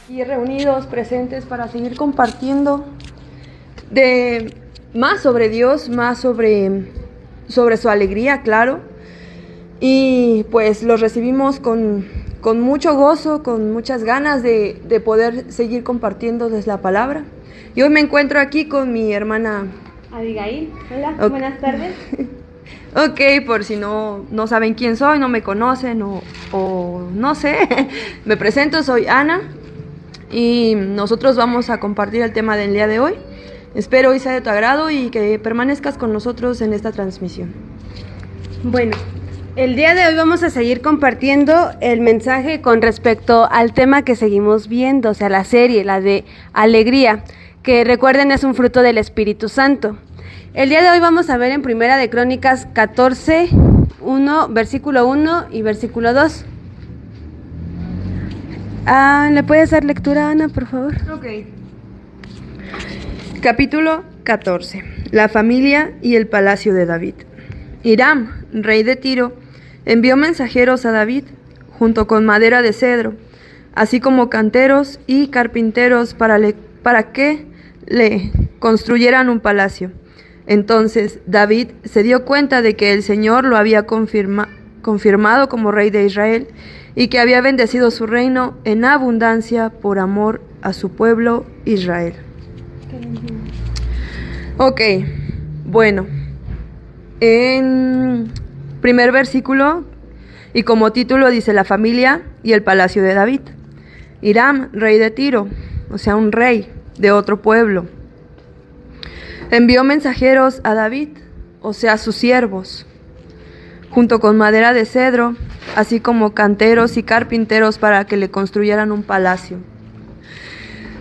Y reunidos, presentes para seguir compartiendo de más sobre Dios, más sobre su alegría, claro. Y pues los recibimos con mucho gozo, con muchas ganas de poder seguir compartiéndoles la palabra. Y hoy me encuentro aquí con mi hermana Abigail. Hola, okay. Buenas tardes. Ok, por si no saben quién soy, no me conocen o no sé, me presento, soy Ana y nosotros vamos a compartir el tema del día de hoy. Espero hoy sea de tu agrado y que permanezcas con nosotros en esta transmisión. Bueno, el día de hoy vamos a seguir compartiendo el mensaje con respecto al tema que seguimos viendo, o sea, la serie, la de alegría, que recuerden es un fruto del Espíritu Santo. El día de hoy vamos a ver en Primera de Crónicas 14, 1, versículo 1 y versículo 2. ¿Le puedes dar lectura, Ana, por favor? Ok. Capítulo 14. La familia y el palacio de David. Hiram, rey de Tiro, envió mensajeros a David, junto con madera de cedro, así como canteros y carpinteros para que le construyeran un palacio. Entonces David se dio cuenta de que el Señor lo había confirmado como rey de Israel y que había bendecido su reino en abundancia por amor a su pueblo Israel. Ok, bueno, en primer versículo y como título dice la familia y el palacio de David. Hiram, rey de Tiro, o sea, un rey de otro pueblo, envió mensajeros a David, o sea, sus siervos, junto con madera de cedro, así como canteros y carpinteros para que le construyeran un palacio.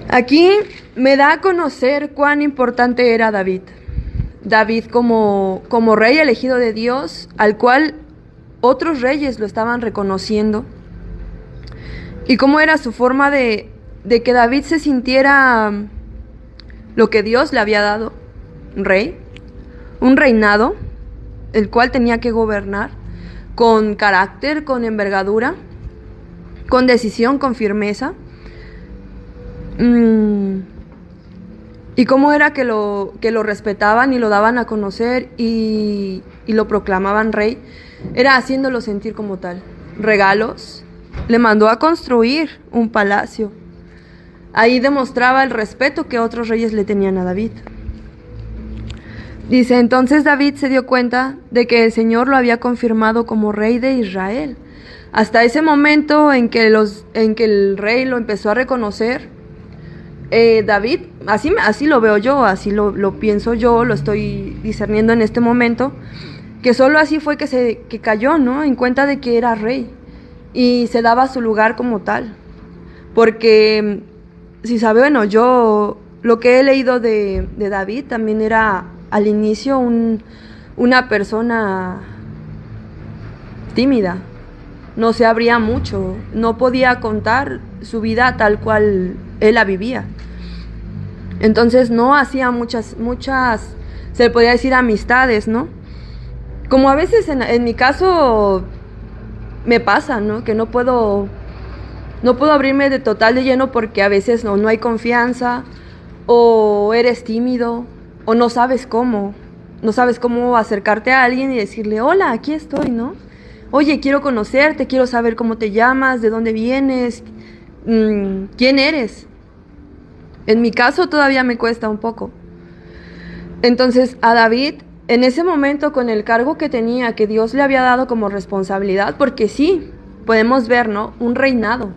Aquí me da a conocer cuán importante era David. David como rey elegido de Dios, al cual otros reyes lo estaban reconociendo. Y cómo era su forma de que David se sintiera lo que Dios le había dado, rey, un reinado, el cual tenía que gobernar con carácter, con envergadura, con decisión, con firmeza. Y cómo era que lo respetaban y lo daban a conocer y lo proclamaban rey, era haciéndolo sentir como tal. Regalos, le mandó a construir un palacio. Ahí demostraba el respeto que otros reyes le tenían a David. Dice, entonces David se dio cuenta de que el Señor lo había confirmado como rey de Israel. Hasta ese momento en que el rey lo empezó a reconocer, David, así lo veo yo, así lo pienso yo, lo estoy discerniendo en este momento, que solo así fue que cayó, ¿no? En cuenta de que era rey y se daba su lugar como tal. Porque, si sabe, bueno, yo lo que he leído de David también era al inicio una persona tímida, no se abría mucho, no podía contar su vida tal cual él la vivía. Entonces no hacía muchas, se le podría decir amistades, ¿no? Como a veces en mi caso me pasa, ¿no? Que no puedo abrirme de total de lleno porque a veces no hay confianza, o eres tímido, o no sabes cómo acercarte a alguien y decirle, hola, aquí estoy, ¿no? Oye, quiero conocerte, quiero saber cómo te llamas, de dónde vienes, quién eres. En mi caso todavía me cuesta un poco. Entonces a David, en ese momento, con el cargo que tenía, que Dios le había dado como responsabilidad, porque sí, podemos ver, ¿no? Un reinado.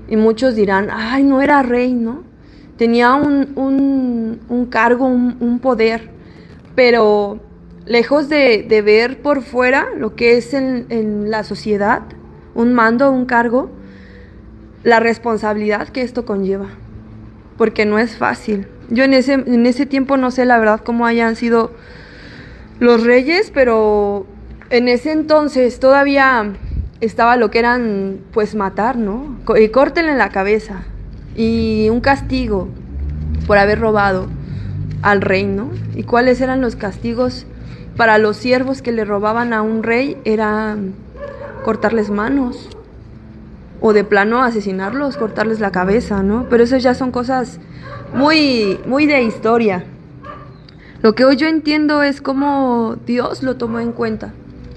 Y muchos dirán, ay, no era rey, ¿no? Tenía un cargo, un poder, pero lejos de ver por fuera lo que es en la sociedad, un mando, un cargo, la responsabilidad que esto conlleva, porque no es fácil. Yo en ese tiempo no sé la verdad cómo hayan sido los reyes, pero en ese entonces todavía estaba lo que eran, pues, matar, ¿no? Y córtenle la cabeza. Y un castigo por haber robado al rey, ¿no? ¿Y cuáles eran los castigos para los siervos que le robaban a un rey? Era cortarles manos. o de plano asesinarlos, cortarles la cabeza, ¿no? Pero eso ya son cosas muy, muy de historia. Lo que hoy yo entiendo es cómo Dios lo tomó en cuenta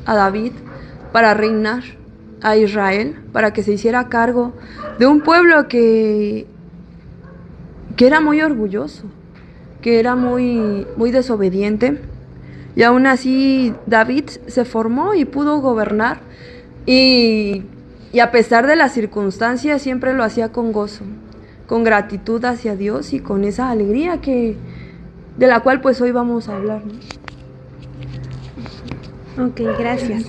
a David para reinar a Israel, para que se hiciera cargo de un pueblo que era muy orgulloso, que era muy, muy desobediente. Y aún así David se formó y pudo gobernar. Y a pesar de las circunstancias siempre lo hacía con gozo, con gratitud hacia Dios y con esa alegría de la cual pues hoy vamos a hablar, ¿no? Ok, gracias.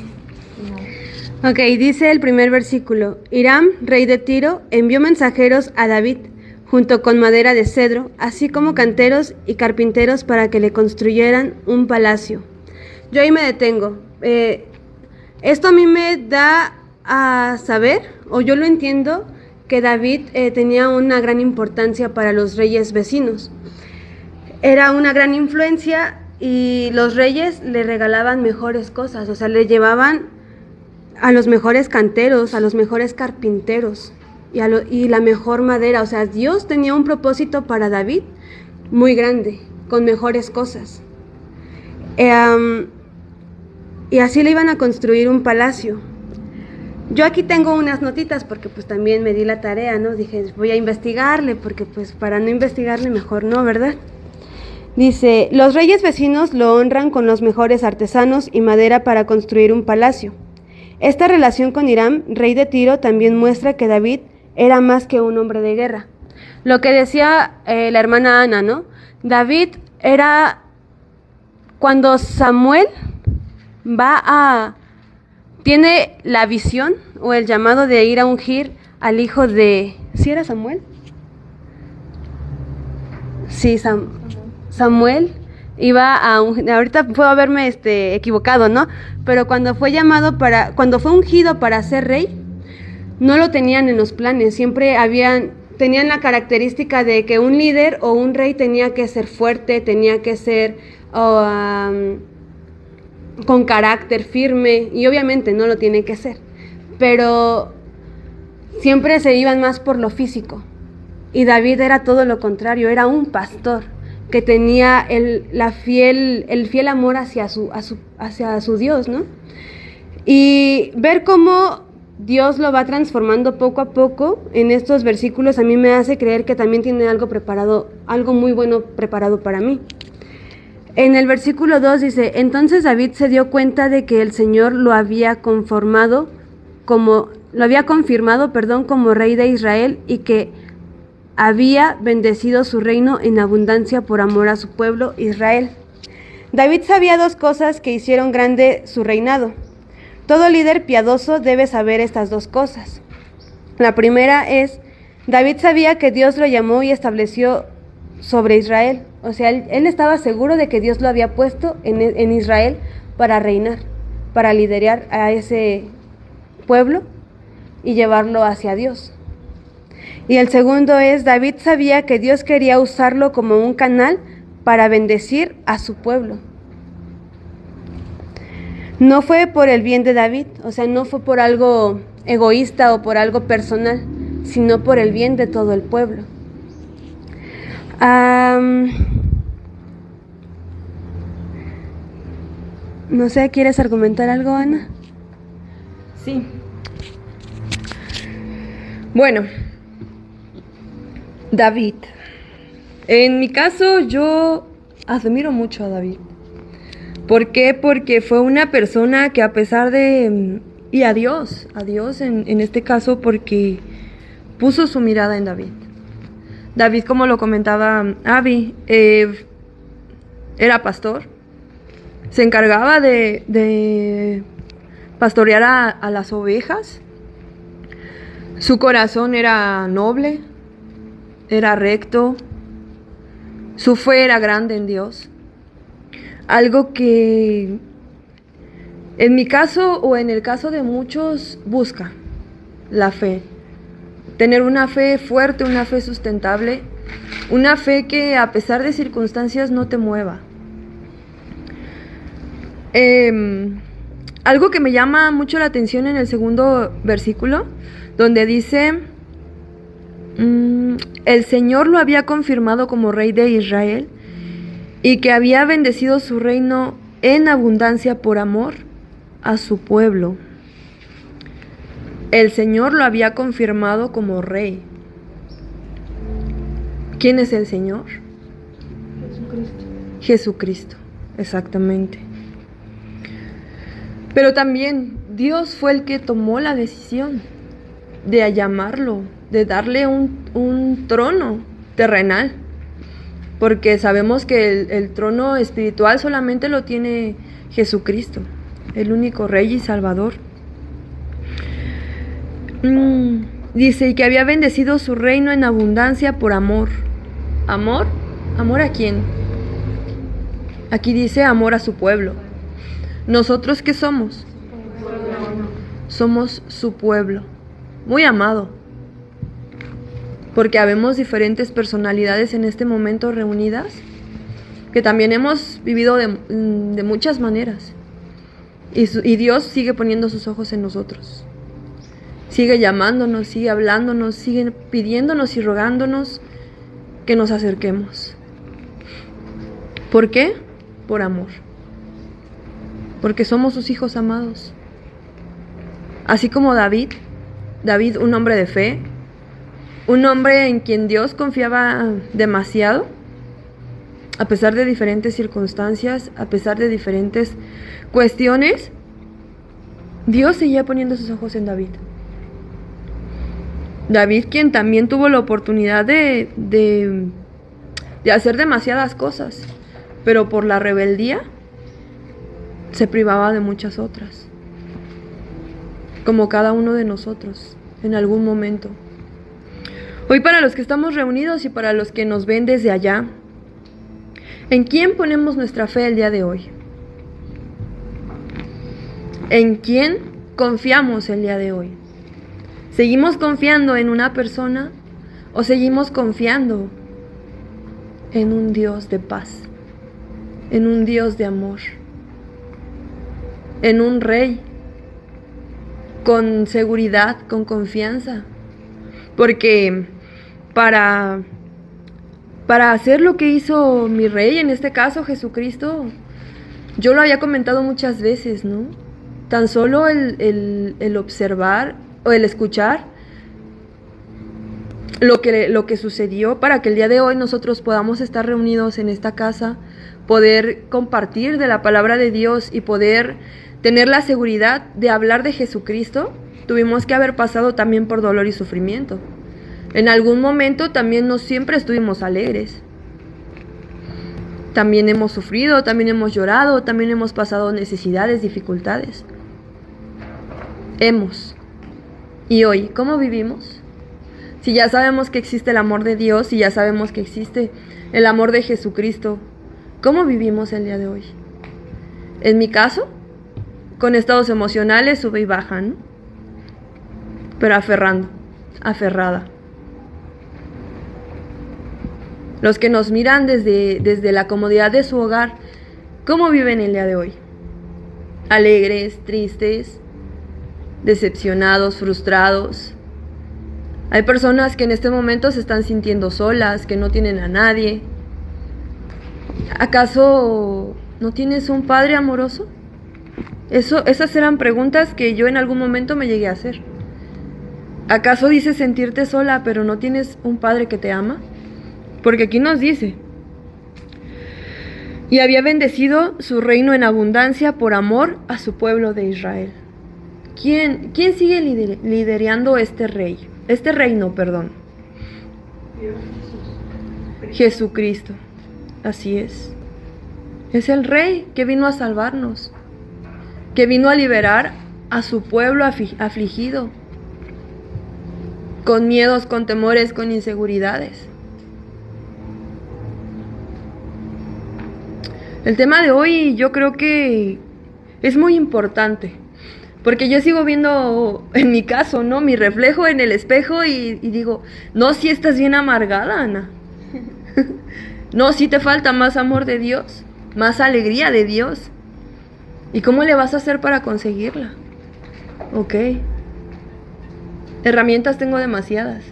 Ok, dice el primer versículo: Hiram, rey de Tiro, envió mensajeros a David, junto con madera de cedro, así como canteros y carpinteros para que le construyeran un palacio. Yo ahí me detengo. Esto a mí me da a saber, o yo lo entiendo, que David tenía una gran importancia para los reyes vecinos. Era una gran influencia y los reyes le regalaban mejores cosas, o sea, le llevaban a los mejores canteros, a los mejores carpinteros y la mejor madera. O sea, Dios tenía un propósito para David muy grande, con mejores cosas. Y así le iban a construir un palacio. Yo aquí tengo unas notitas porque pues también me di la tarea, ¿no? Dije, voy a investigarle porque pues para no investigarle mejor no, ¿verdad? Dice, los reyes vecinos lo honran con los mejores artesanos y madera para construir un palacio. Esta relación con Hiram, rey de Tiro, también muestra que David era más que un hombre de guerra. Lo que decía la hermana Ana, ¿no? David era, cuando Samuel tiene la visión o el llamado de ir a ungir al hijo de... ¿Sí era Samuel? Sí, Samuel iba a ungir, ahorita puedo haberme equivocado, ¿no? Pero cuando fue cuando fue ungido para ser rey, no lo tenían en los planes. Siempre tenían la característica de que un líder o un rey tenía que ser fuerte, tenía que ser con carácter firme, y obviamente no lo tiene que ser, pero siempre se iban más por lo físico. Y David era todo lo contrario, era un pastor que tenía el fiel amor hacia su Dios, ¿no? Y ver cómo Dios lo va transformando poco a poco en estos versículos a mí me hace creer que también tiene algo muy bueno preparado para mí. En el versículo 2 dice, entonces David se dio cuenta de que el Señor lo había confirmado como rey de Israel y que había bendecido su reino en abundancia por amor a su pueblo Israel. David sabía dos cosas que hicieron grande su reinado. Todo líder piadoso debe saber estas dos cosas. La primera es, David sabía que Dios lo llamó y estableció sobre Israel. O sea, él estaba seguro de que Dios lo había puesto en Israel para reinar, para liderar a ese pueblo y llevarlo hacia Dios. Y el segundo es, David sabía que Dios quería usarlo como un canal para bendecir a su pueblo. No fue por el bien de David, o sea, no fue por algo egoísta o por algo personal, sino por el bien de todo el pueblo. No sé, ¿quieres argumentar algo, Ana? Sí. Bueno, David. En mi caso, yo admiro mucho a David. ¿Por qué? Porque fue una persona que a pesar de... Y a Dios en este caso, porque puso su mirada en David. David, como lo comentaba Abby, era pastor. Se encargaba de pastorear a las ovejas. Su corazón era noble, era recto. Su fe era grande en Dios. Algo que en mi caso o en el caso de muchos busca la fe. Tener una fe fuerte, una fe sustentable, una fe que a pesar de circunstancias no te mueva. algo que me llama mucho la atención en el segundo versículo, donde dice, el Señor lo había confirmado como rey de Israel y que había bendecido su reino en abundancia por amor a su pueblo. El Señor lo había confirmado como rey. ¿Quién es el Señor? Jesucristo. Jesucristo, exactamente. Pero también Dios fue el que tomó la decisión de llamarlo, de darle un trono terrenal, porque sabemos que el trono espiritual solamente lo tiene Jesucristo, el único Rey y Salvador. Dice, y que había bendecido su reino en abundancia por amor. ¿Amor? ¿Amor a quién? Aquí dice amor a su pueblo. ¿Nosotros qué somos? Somos su pueblo, muy amado, porque habemos diferentes personalidades en este momento reunidas, que también hemos vivido de muchas maneras, y Dios sigue poniendo sus ojos en nosotros, sigue llamándonos, sigue hablándonos, sigue pidiéndonos y rogándonos que nos acerquemos. ¿Por qué? Por amor, porque somos sus hijos amados. Así como David, un hombre de fe, un hombre en quien Dios confiaba demasiado, a pesar de diferentes circunstancias, a pesar de diferentes cuestiones, Dios seguía poniendo sus ojos en David. David, quien también tuvo la oportunidad de hacer demasiadas cosas, pero por la rebeldía se privaba de muchas otras. Como cada uno de nosotros, en algún momento. Hoy, para los que estamos reunidos y para los que nos ven desde allá, ¿en quién ponemos nuestra fe el día de hoy? ¿En quién confiamos el día de hoy? ¿Seguimos confiando en una persona o seguimos confiando en un Dios de paz, en un Dios de amor, en un Rey con seguridad, con confianza? Porque para hacer lo que hizo mi Rey, en este caso Jesucristo, yo lo había comentado muchas veces, ¿no? Tan solo el observar o el escuchar lo que sucedió para que el día de hoy nosotros podamos estar reunidos en esta casa, poder compartir de la palabra de Dios y poder tener la seguridad de hablar de Jesucristo, tuvimos que haber pasado también por dolor y sufrimiento. En algún momento también no siempre estuvimos alegres. También hemos sufrido, también hemos llorado, también hemos pasado necesidades, dificultades. Y hoy, ¿cómo vivimos? Si ya sabemos que existe el amor de Dios, si ya sabemos que existe el amor de Jesucristo, ¿cómo vivimos el día de hoy? En mi caso, con estados emocionales sube y baja, ¿no? Pero aferrada. Los que nos miran desde la comodidad de su hogar, ¿cómo viven el día de hoy? Alegres, tristes, decepcionados, frustrados. Hay personas que en este momento se están sintiendo solas, que no tienen a nadie. ¿Acaso no tienes un padre amoroso? Esas eran preguntas que yo en algún momento me llegué a hacer. ¿Acaso dices sentirte sola, pero no tienes un padre que te ama? Porque aquí nos dice, y había bendecido su reino en abundancia por amor a su pueblo de Israel. ¿Quién sigue liderando este reino? Jesucristo. Así es. Es el Rey que vino a salvarnos, que vino a liberar a su pueblo afligido, con miedos, con temores, con inseguridades. El tema de hoy yo creo que es muy importante, porque yo sigo viendo, en mi caso, ¿no?, mi reflejo en el espejo y digo, no, si estás bien amargada, Ana. No, si te falta más amor de Dios, más alegría de Dios. ¿Y cómo le vas a hacer para conseguirla? Ok. Herramientas tengo demasiadas.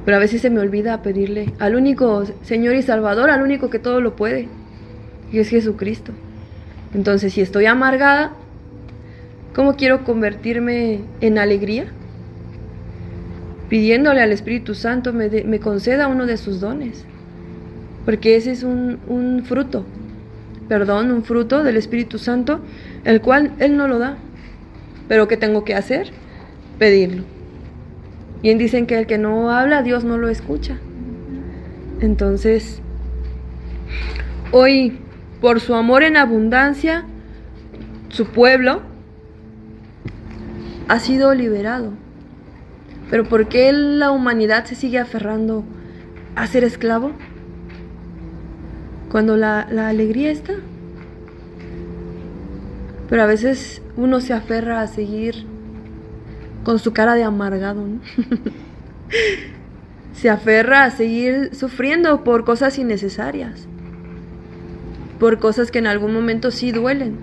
Pero a veces se me olvida pedirle al único Señor y Salvador, al único que todo lo puede. Y es Jesucristo. Entonces, si estoy amargada, ¿cómo quiero convertirme en alegría? Pidiéndole al Espíritu Santo me conceda uno de sus dones. Porque ese es un fruto. Un fruto del Espíritu Santo, el cual Él no lo da. Pero ¿qué tengo que hacer? Pedirlo. Bien dicen que el que no habla, Dios no lo escucha. Entonces, hoy, por su amor en abundancia, su pueblo ha sido liberado. Pero ¿por qué la humanidad se sigue aferrando a ser esclavo? Cuando la alegría está. Pero a veces uno se aferra a seguir con su cara de amargado, ¿no? Se aferra a seguir sufriendo por cosas innecesarias, por cosas que en algún momento sí duelen.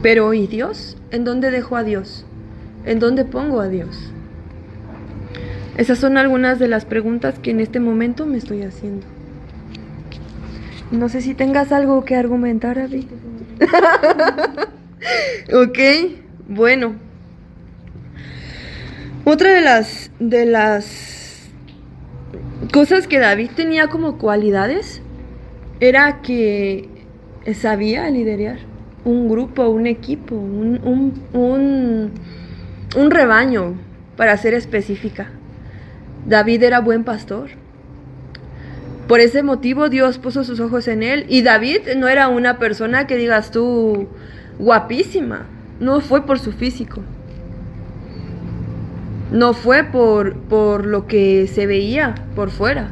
Pero ¿y Dios? ¿En dónde dejo a Dios? ¿En dónde pongo a Dios? Esas son algunas de las preguntas que en este momento me estoy haciendo. No sé si tengas algo que argumentar, Abby. Ok, bueno. Otra de las cosas que David tenía como cualidades era que sabía liderar un grupo, un equipo, un rebaño, para ser específica. David era buen pastor. Por ese motivo Dios puso sus ojos en él. Y David no era una persona que digas tú guapísima. No fue por su físico. No fue por lo que se veía por fuera.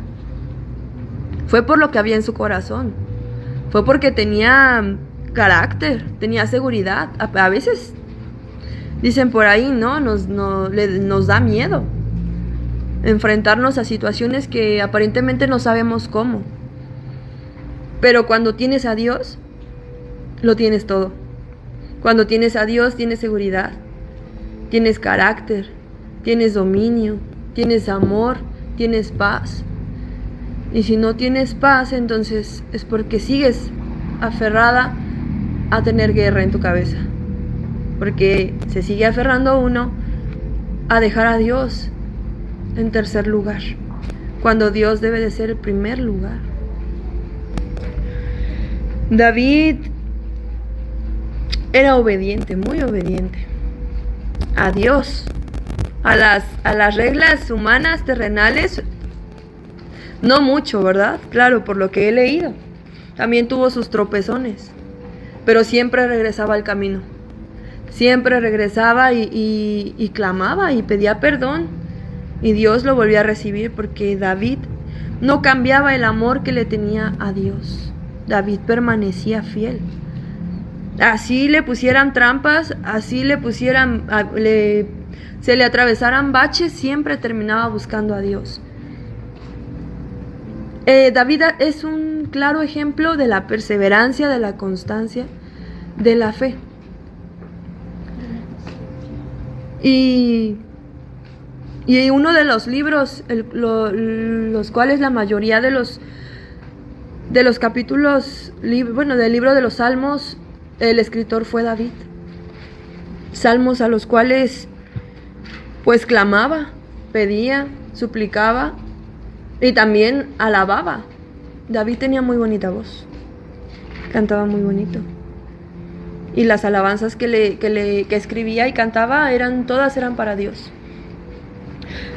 Fue por lo que había en su corazón. Fue porque tenía carácter, tenía seguridad. A veces dicen por ahí, ¿no? Nos da miedo enfrentarnos a situaciones que aparentemente no sabemos cómo. Pero cuando tienes a Dios, lo tienes todo. Cuando tienes a Dios, tienes seguridad, tienes carácter, tienes dominio, tienes amor, tienes paz. Y si no tienes paz, entonces es porque sigues aferrada a tener guerra en tu cabeza. Porque se sigue aferrando uno a dejar a Dios en tercer lugar, cuando Dios debe de ser el primer lugar. David era obediente, muy obediente a Dios, a las reglas humanas, terrenales, no mucho, ¿verdad? Claro, por lo que he leído. También tuvo sus tropezones, pero siempre regresaba al camino. Siempre regresaba y clamaba y pedía perdón. Y Dios lo volvía a recibir porque David no cambiaba el amor que le tenía a Dios. David permanecía fiel. Así le pusieran trampas, así le pusieran, se le atravesaran baches, siempre terminaba buscando a Dios. David es un claro ejemplo de la perseverancia, de la constancia, de la fe. Y uno de los libros, los cuales la mayoría de los capítulos, del libro de los Salmos, el escritor fue David. Salmos a los cuales pues clamaba, pedía, suplicaba y también alababa. David tenía muy bonita voz, cantaba muy bonito. Y las alabanzas que escribía y cantaba todas eran para Dios.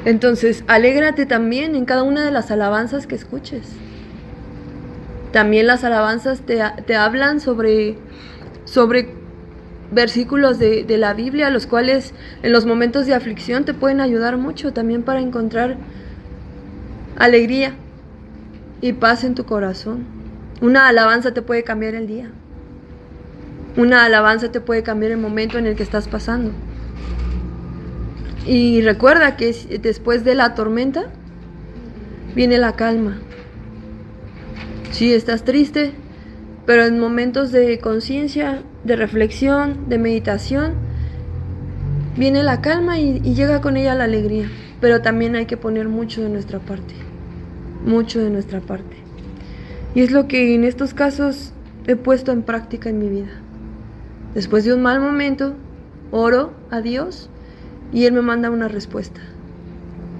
Entonces, alégrate también en cada una de las alabanzas que escuches. También las alabanzas te hablan sobre versículos de la Biblia, los cuales en los momentos de aflicción te pueden ayudar mucho también para encontrar alegría y paz en tu corazón. Una alabanza te puede cambiar el día. Una alabanza te puede cambiar el momento en el que estás pasando. Y recuerda que después de la tormenta viene la calma. Si estás triste, Pero en momentos de conciencia, de reflexión, de meditación, viene la calma y llega con ella la alegría. Pero también hay que poner mucho de nuestra parte. Mucho de nuestra parte. Y es lo que en estos casos he puesto en práctica en mi vida. Después de un mal momento, oro a Dios y Él me manda una respuesta.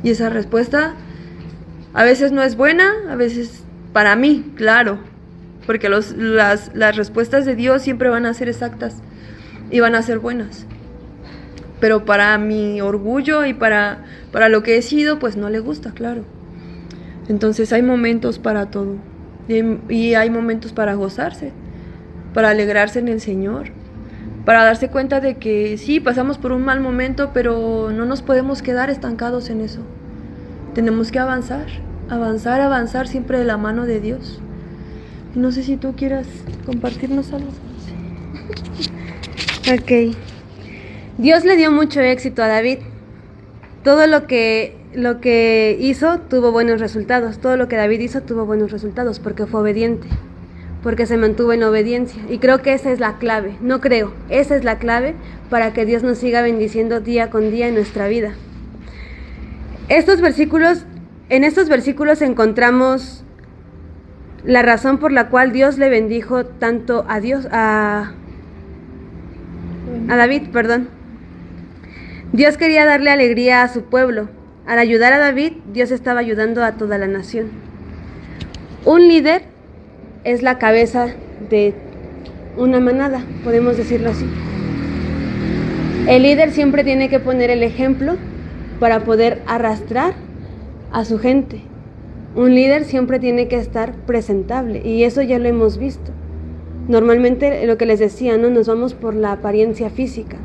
Y esa respuesta a veces no es buena, a veces para mí, claro, porque las respuestas de Dios siempre van a ser exactas y van a ser buenas. Pero para mi orgullo y para lo que he sido, pues no le gusta, claro. Entonces hay momentos para todo. Y hay momentos para gozarse, para alegrarse en el Señor, para darse cuenta de que sí, pasamos por un mal momento, pero no nos podemos quedar estancados en eso. Tenemos que avanzar, avanzar, avanzar siempre de la mano de Dios. Y no sé si tú quieras compartirnos algo. Ok. Dios le dio mucho éxito a David. Todo lo que hizo tuvo buenos resultados. Todo lo que David hizo tuvo buenos resultados porque fue obediente, porque se mantuvo en obediencia. Y creo que esa es la clave. No creo, esa es la clave para que Dios nos siga bendiciendo día con día en nuestra vida. En estos versículos encontramos la razón por la cual Dios le bendijo tanto a David, perdón. Dios quería darle alegría a su pueblo. Al ayudar a David, Dios estaba ayudando a toda la nación. Un líder es la cabeza de una manada, podemos decirlo así. El líder siempre tiene que poner el ejemplo para poder arrastrar a su gente. Un líder siempre tiene que estar presentable y eso ya lo hemos visto. Normalmente lo que les decía, ¿no? Nos vamos por la apariencia física,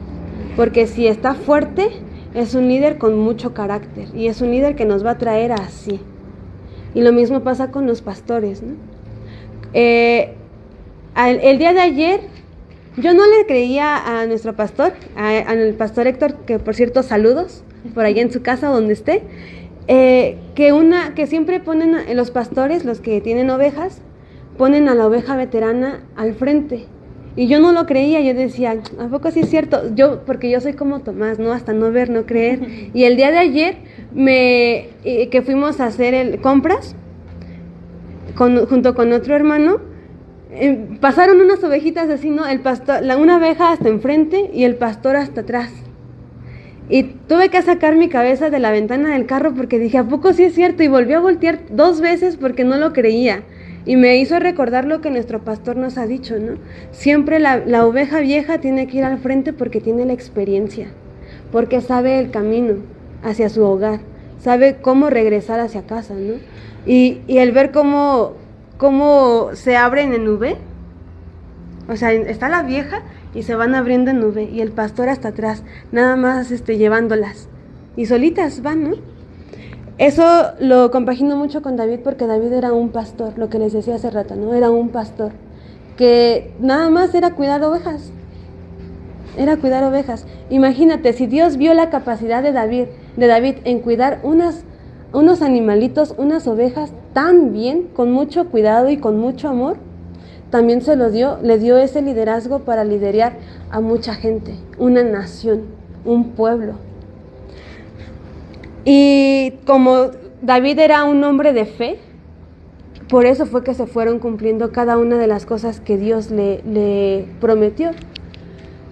porque si está fuerte es un líder con mucho carácter y es un líder que nos va a traer así. Y lo mismo pasa con los pastores, ¿no? El día de ayer yo no le creía a nuestro pastor, al pastor Héctor, que por cierto saludos por allá en su casa donde esté, que siempre ponen los pastores, los que tienen ovejas, ponen a la oveja veterana al frente. Y yo no lo creía, yo decía, ¿a poco sí es cierto? Porque yo soy como Tomás, ¿no? Hasta no ver, no creer. Y el día de ayer, que fuimos a hacer compras, junto con otro hermano, pasaron unas ovejitas así, ¿no? Una oveja hasta enfrente y el pastor hasta atrás. Y tuve que sacar mi cabeza de la ventana del carro porque dije, ¿a poco sí es cierto? Y volví a voltear 2 veces porque no lo creía. Y me hizo recordar lo que nuestro pastor nos ha dicho, ¿no? Siempre la oveja vieja tiene que ir al frente porque tiene la experiencia, porque sabe el camino hacia su hogar, sabe cómo regresar hacia casa, ¿no? Y el ver cómo se abren en V, o sea, está la vieja y se van abriendo en V, y el pastor hasta atrás, nada más llevándolas, y solitas van, ¿no? Eso lo compagino mucho con David porque David era un pastor, lo que les decía hace rato, ¿no? Era un pastor que nada más era cuidar ovejas. Era cuidar ovejas. Imagínate, si Dios vio la capacidad de David en cuidar unos animalitos, unas ovejas tan bien, con mucho cuidado y con mucho amor, también le dio ese liderazgo para liderar a mucha gente, una nación, un pueblo. Y como David era un hombre de fe, por eso fue que se fueron cumpliendo cada una de las cosas que Dios le prometió.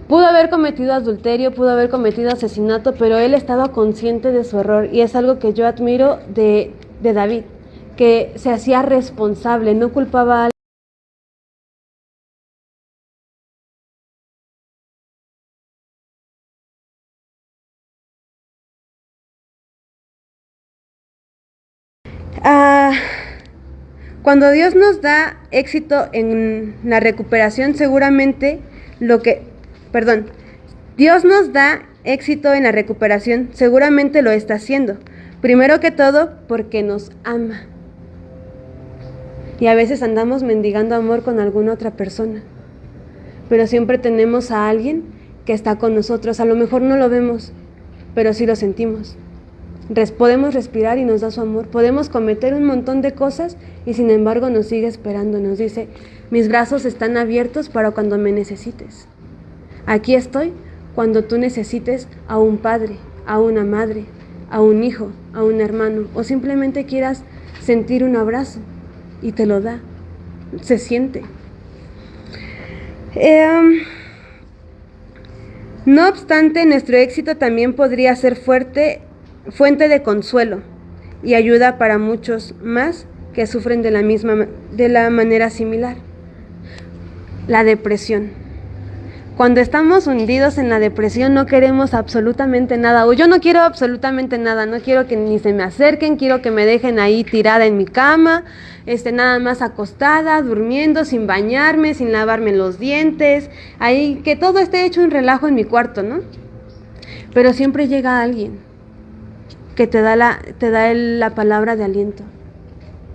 Pudo haber cometido adulterio, pudo haber cometido asesinato, pero él estaba consciente de su error y es algo que yo admiro de David, que se hacía responsable, no culpaba a Cuando Dios nos da éxito en la recuperación, Dios nos da éxito en la recuperación, seguramente lo está haciendo. Primero que todo, porque nos ama. Y a veces andamos mendigando amor con alguna otra persona, pero siempre tenemos a alguien que está con nosotros. A lo mejor no lo vemos, pero sí lo sentimos. Podemos respirar y nos da su amor. Podemos cometer un montón de cosas y sin embargo nos sigue esperando. Nos dice, Mis brazos están abiertos para cuando me necesites. Aquí estoy cuando tú necesites a un padre, a una madre, a un hijo, a un hermano, o simplemente quieras sentir un abrazo y te lo da. Se siente. No obstante, nuestro éxito también podría ser fuente de consuelo y ayuda para muchos más que sufren de la manera similar. La depresión. Cuando estamos hundidos en la depresión no queremos absolutamente nada, o yo no quiero absolutamente nada, no quiero que ni se me acerquen, quiero que me dejen ahí tirada en mi cama, nada más acostada, durmiendo, sin bañarme, sin lavarme los dientes, ahí que todo esté hecho un relajo en mi cuarto, ¿no? Pero siempre llega alguien que te da la palabra de aliento.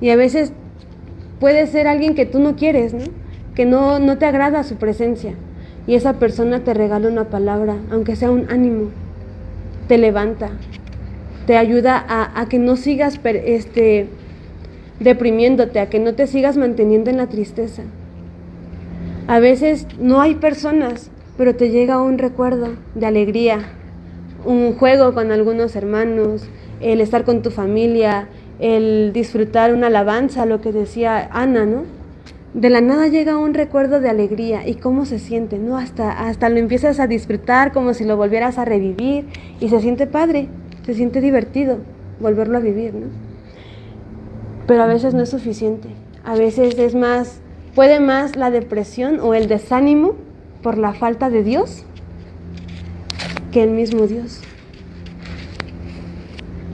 Y a veces puede ser alguien que tú no quieres, ¿no? Que no te agrada su presencia. Y esa persona te regala una palabra, aunque sea un ánimo, te levanta, te ayuda a que no sigas deprimiéndote, a que no te sigas manteniendo en la tristeza. A veces no hay personas, pero te llega un recuerdo de alegría, un juego con algunos hermanos, el estar con tu familia, el disfrutar una alabanza, lo que decía Ana, ¿no? De la nada llega un recuerdo de alegría y cómo se siente, ¿no? Hasta lo empiezas a disfrutar como si lo volvieras a revivir y se siente padre, se siente divertido volverlo a vivir, ¿no? Pero a veces no es suficiente, a veces puede más la depresión o el desánimo por la falta de Dios que el mismo Dios.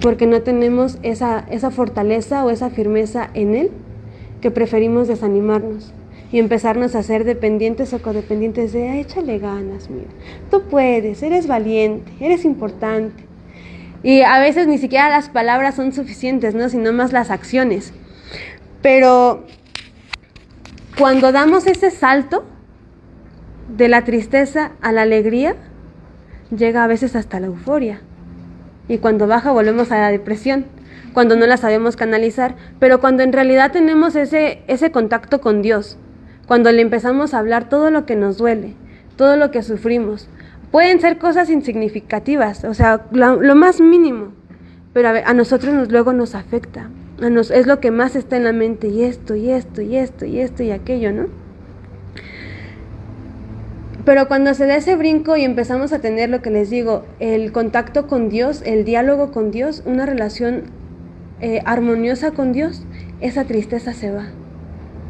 Porque no tenemos esa fortaleza o esa firmeza en Él, que preferimos desanimarnos y empezarnos a ser dependientes o codependientes de échale ganas, mira, tú puedes, eres valiente, eres importante. Y a veces ni siquiera las palabras son suficientes, ¿no? Sino más las acciones. Pero cuando damos ese salto de la tristeza a la alegría, llega a veces hasta la euforia. Y cuando baja volvemos a la depresión, cuando no la sabemos canalizar, pero cuando en realidad tenemos ese contacto con Dios, cuando le empezamos a hablar todo lo que nos duele, todo lo que sufrimos, pueden ser cosas insignificativas, o sea, lo más mínimo, pero a nosotros luego nos afecta, es lo que más está en la mente, y esto, y esto, y esto, y esto, y aquello, ¿no? Pero cuando se da ese brinco y empezamos a tener lo que les digo, el contacto con Dios, el diálogo con Dios, una relación armoniosa con Dios, esa tristeza se va.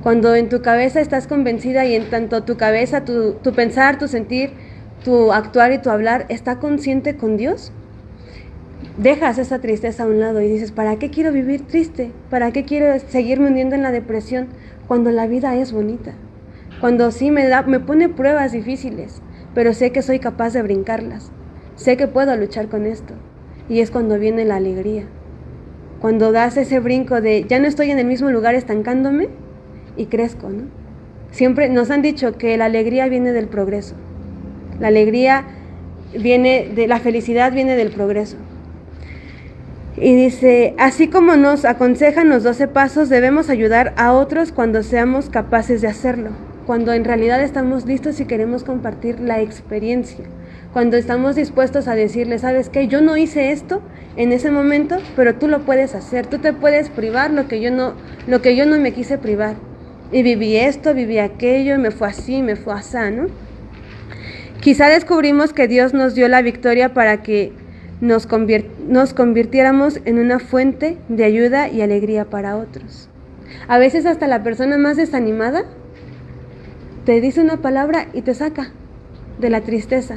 Cuando en tu cabeza estás convencida y en tanto tu cabeza, tu pensar, tu sentir, tu actuar y tu hablar está consciente con Dios, dejas esa tristeza a un lado y dices, ¿para qué quiero vivir triste? ¿Para qué quiero seguirme hundiendo en la depresión cuando la vida es bonita? Cuando sí me pone pruebas difíciles, pero sé que soy capaz de brincarlas, sé que puedo luchar con esto, y es cuando viene la alegría. Cuando das ese brinco de ya no estoy en el mismo lugar estancándome y crezco, ¿no? Siempre nos han dicho que la alegría viene del progreso. La felicidad viene del progreso. Y dice, así como nos aconsejan los 12 pasos, debemos ayudar a otros cuando seamos capaces de hacerlo. Cuando en realidad estamos listos y queremos compartir la experiencia. Cuando estamos dispuestos a decirle, ¿sabes qué? Yo no hice esto en ese momento, pero tú lo puedes hacer. Tú te puedes privar lo que yo no me quise privar. Y viví esto, viví aquello, me fue así, me fue así, ¿no? Quizá descubrimos que Dios nos dio la victoria para que nos convirtiéramos en una fuente de ayuda y alegría para otros. A veces hasta la persona más desanimada te dice una palabra y te saca de la tristeza,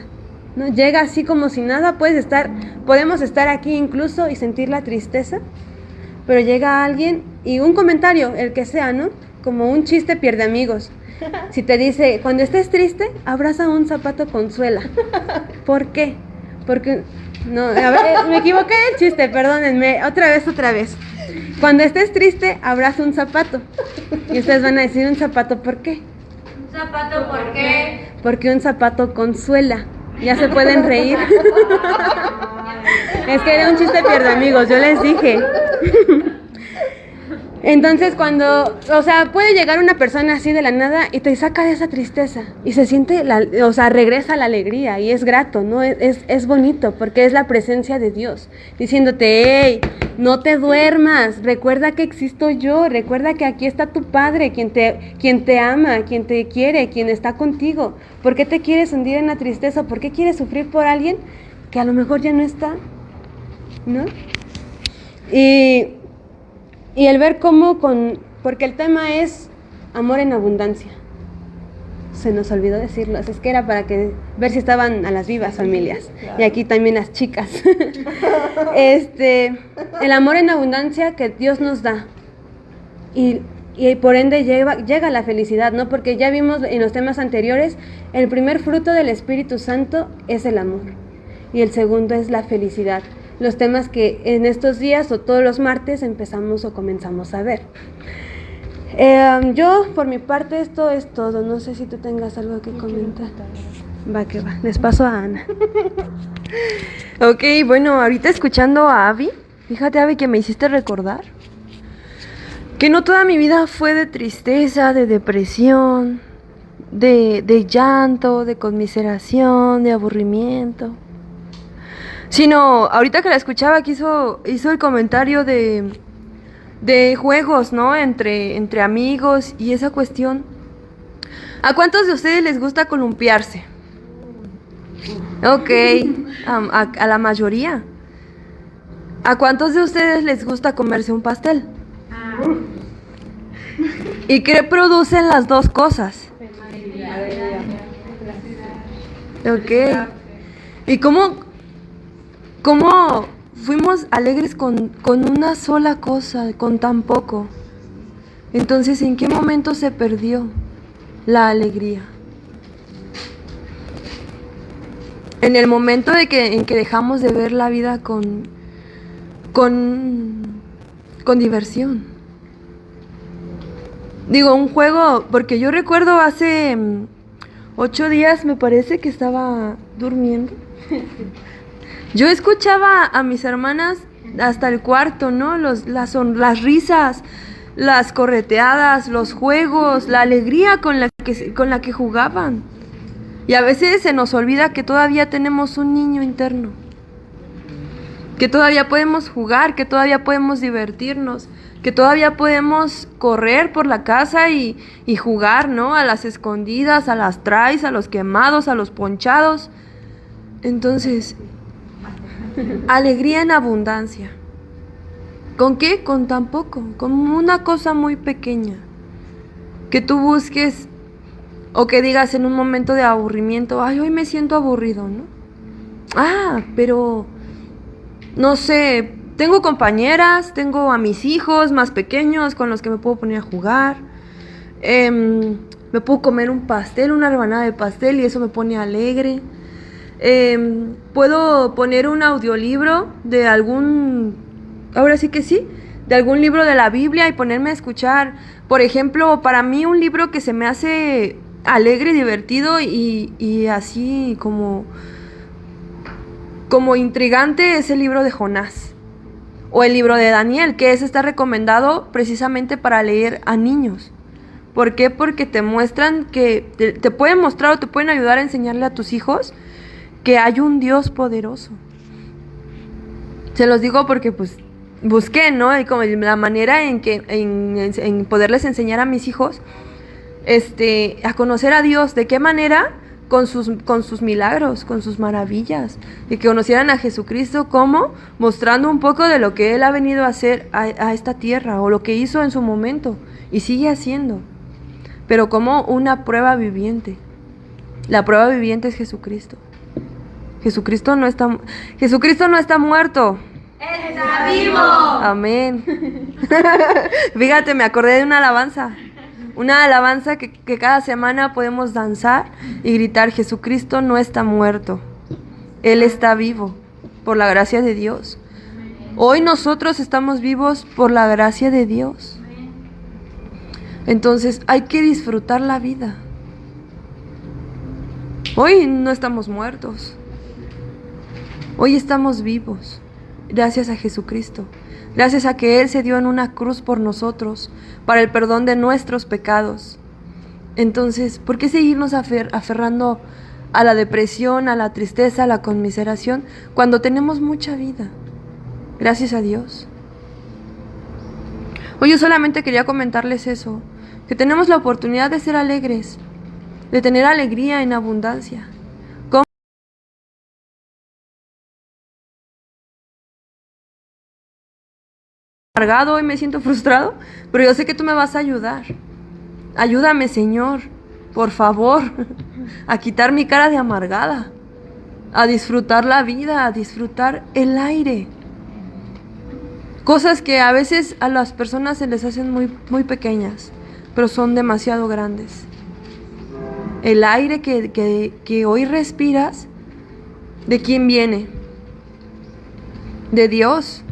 ¿no? Llega así como si nada, podemos estar aquí incluso y sentir la tristeza, pero llega alguien y un comentario, el que sea, ¿no? Como un chiste pierde amigos. Si te dice, cuando estés triste, abraza un zapato consuela. ¿Por qué? Porque, no, a ver, me equivoqué del chiste, perdónenme, otra vez. Cuando estés triste, abraza un zapato. Y ustedes van a decir, ¿un zapato por qué? ¿Un zapato por qué? Porque un zapato consuela. Ya se pueden reír. Es que era un chiste pierde amigos, yo les dije. Entonces cuando, o sea, puede llegar una persona así de la nada y te saca de esa tristeza y se siente, o sea, regresa la alegría y es grato, ¿no? Es bonito porque es la presencia de Dios diciéndote, hey, no te duermas, recuerda que existo yo, recuerda que aquí está tu Padre, quien te ama, quien te quiere, quien está contigo. ¿Por qué te quieres hundir en la tristeza? ¿Por qué quieres sufrir por alguien que a lo mejor ya no está? ¿No? Y el ver cómo porque el tema es amor en abundancia. Se nos olvidó decirlo, así es que era para ver si estaban a las vivas familias. Claro. Y aquí también las chicas. El amor en abundancia que Dios nos da. Y por ende llega la felicidad, ¿no? Porque ya vimos en los temas anteriores, el primer fruto del Espíritu Santo es el amor. Y el segundo es la felicidad. Los temas que en estos días o todos los martes empezamos o comenzamos a ver. Yo, por mi parte, esto es todo. No sé si tú tengas algo que comentar. Va que va. Les paso a Ana. Ok, bueno, ahorita escuchando a Abby, fíjate, Abby, que me hiciste recordar que no toda mi vida fue de tristeza, de depresión, de llanto, de conmiseración, de aburrimiento. Sino, ahorita que la escuchaba, que hizo el comentario de juegos, ¿no? Entre amigos y esa cuestión. ¿A cuántos de ustedes les gusta columpiarse? Ok, a la mayoría. ¿A cuántos de ustedes les gusta comerse un pastel? ¿Y qué producen las dos cosas? Ok. ¿Y cómo fuimos alegres con una sola cosa, con tan poco? Entonces, ¿en qué momento se perdió la alegría? En el momento en que dejamos de ver la vida con diversión. Digo, un juego, porque yo recuerdo hace 8 días, me parece que estaba durmiendo. Yo escuchaba a mis hermanas hasta el cuarto, ¿no? Las risas, las correteadas, los juegos, la alegría con la que jugaban. Y a veces se nos olvida que todavía tenemos un niño interno, que todavía podemos jugar, que todavía podemos divertirnos, que todavía podemos correr por la casa y jugar, ¿no? A las escondidas, a las traes, a los quemados, a los ponchados. Entonces, alegría en abundancia. ¿Con qué? Con tan poco, con una cosa muy pequeña. Que tú busques o que digas en un momento de aburrimiento, ay, hoy me siento aburrido, ¿no? Ah, pero no sé, tengo compañeras, tengo a mis hijos más pequeños con los que me puedo poner a jugar. Me puedo comer un pastel, una rebanada de pastel y eso me pone alegre. Puedo poner un audiolibro de ahora sí que sí, de algún libro de la Biblia y ponerme a escuchar. Por ejemplo, para mí un libro que se me hace alegre, divertido y así como intrigante es el libro de Jonás o el libro de Daniel, que está recomendado precisamente para leer a niños. ¿Por qué? Porque te muestran te pueden mostrar o te pueden ayudar a enseñarle a tus hijos que hay un Dios poderoso. Se los digo porque pues busqué, ¿no? Y como la manera en poderles enseñar a mis hijos a conocer a Dios. ¿De qué manera? Con sus milagros, con sus maravillas, y que conocieran a Jesucristo. ¿Cómo? Mostrando un poco de lo que Él ha venido a hacer a esta tierra, o lo que hizo en su momento y sigue haciendo, pero como una prueba viviente. La prueba viviente es Jesucristo. Jesucristo no está muerto. ¡Está vivo! Amén. Fíjate, me acordé de una alabanza que cada semana podemos danzar y gritar: Jesucristo no está muerto, Él está vivo, por la gracia de Dios. Hoy nosotros estamos vivos por la gracia de Dios. Entonces hay que disfrutar la vida. Hoy no estamos muertos, hoy estamos vivos, gracias a Jesucristo. gracias a que Él se dio en una cruz por nosotros, para el perdón de nuestros pecados. Entonces, ¿por qué seguirnos aferrando a la depresión, a la tristeza, a la conmiseración, cuando tenemos mucha vida? Gracias a Dios. Hoy yo solamente quería comentarles eso, que tenemos la oportunidad de ser alegres, de tener alegría en abundancia. Amargado, hoy me siento frustrado, pero yo sé que tú me vas a ayudar. Ayúdame, Señor, por favor, a quitar mi cara de amargada, a disfrutar la vida, a disfrutar el aire. Cosas que a veces a las personas se les hacen muy pequeñas, pero son demasiado grandes. El aire que hoy respiras, ¿de quién viene? De Dios.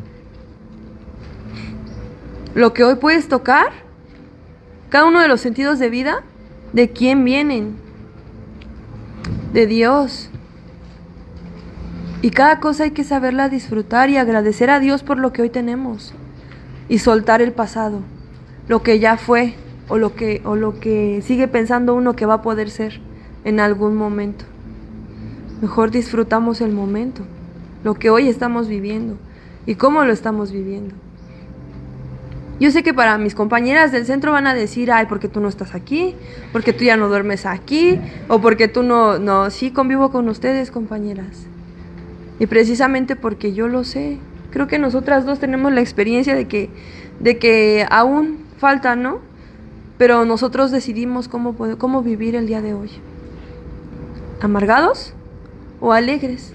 Lo que hoy puedes tocar, cada uno de los sentidos de vida, ¿de quién vienen? De Dios. Y cada cosa hay que saberla disfrutar y agradecer a Dios por lo que hoy tenemos. Y soltar el pasado, lo que ya fue o lo que sigue pensando uno que va a poder ser en algún momento. Mejor disfrutamos el momento, lo que hoy estamos viviendo y cómo lo estamos viviendo. Yo sé que para mis compañeras del centro van a decir, ay, porque tú no estás aquí, porque tú ya no duermes aquí, o porque tú no, sí convivo con ustedes, compañeras. Y precisamente porque yo lo sé. Creo que nosotras dos tenemos la experiencia de que aún falta, ¿no? Pero nosotros decidimos cómo vivir el día de hoy. ¿Amargados o alegres?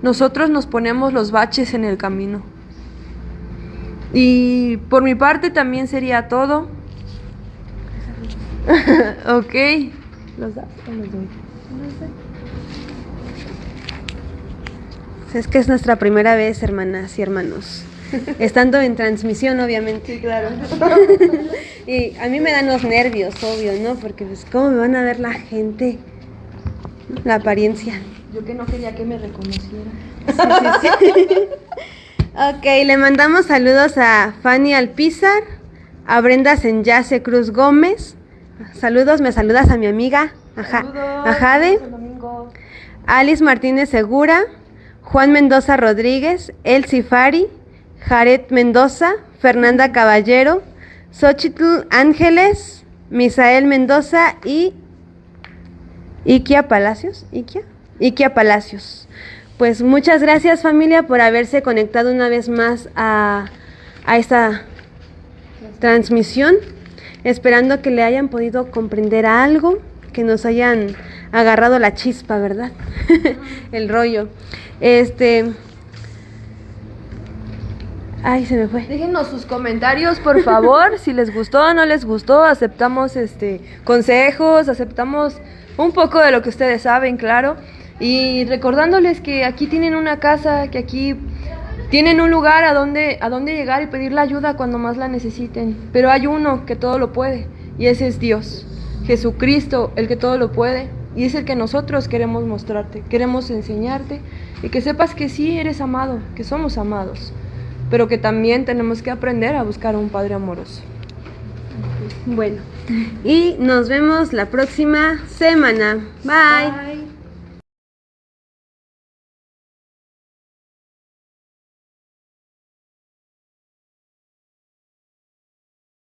Nosotros nos ponemos los baches en el camino. Y por mi parte también sería todo. Ok. ¿Los das o los doy? Es que es nuestra primera vez, hermanas y hermanos. Estando en transmisión, obviamente. Sí, claro. Y a mí me dan los nervios, obvio, ¿no? Porque pues, ¿cómo me van a ver la gente? La apariencia. Yo que no quería que me reconociera. Sí. Ok, le mandamos saludos a Fanny Alpizar, a Brenda Senyace Cruz Gómez. Saludos, me saludas a mi amiga, a Jade. Alice Martínez Segura, Juan Mendoza Rodríguez, Elsie Fari, Jared Mendoza, Fernanda Caballero, Xochitl Ángeles, Misael Mendoza y Ikia Palacios. Pues muchas gracias, familia, por haberse conectado una vez más a esta transmisión, esperando que le hayan podido comprender algo, que nos hayan agarrado la chispa, ¿verdad? El rollo. Ay, se me fue. Déjenos sus comentarios, por favor, si les gustó o no les gustó. Aceptamos consejos, aceptamos un poco de lo que ustedes saben, claro. Y recordándoles que aquí tienen una casa, que aquí tienen un lugar a donde llegar y pedir la ayuda cuando más la necesiten. Pero hay uno que todo lo puede, y ese es Dios, Jesucristo, el que todo lo puede. Y es el que nosotros queremos mostrarte, queremos enseñarte y que sepas que sí eres amado, que somos amados, pero que también tenemos que aprender a buscar a un Padre amoroso. Bueno, y nos vemos la próxima semana. Bye.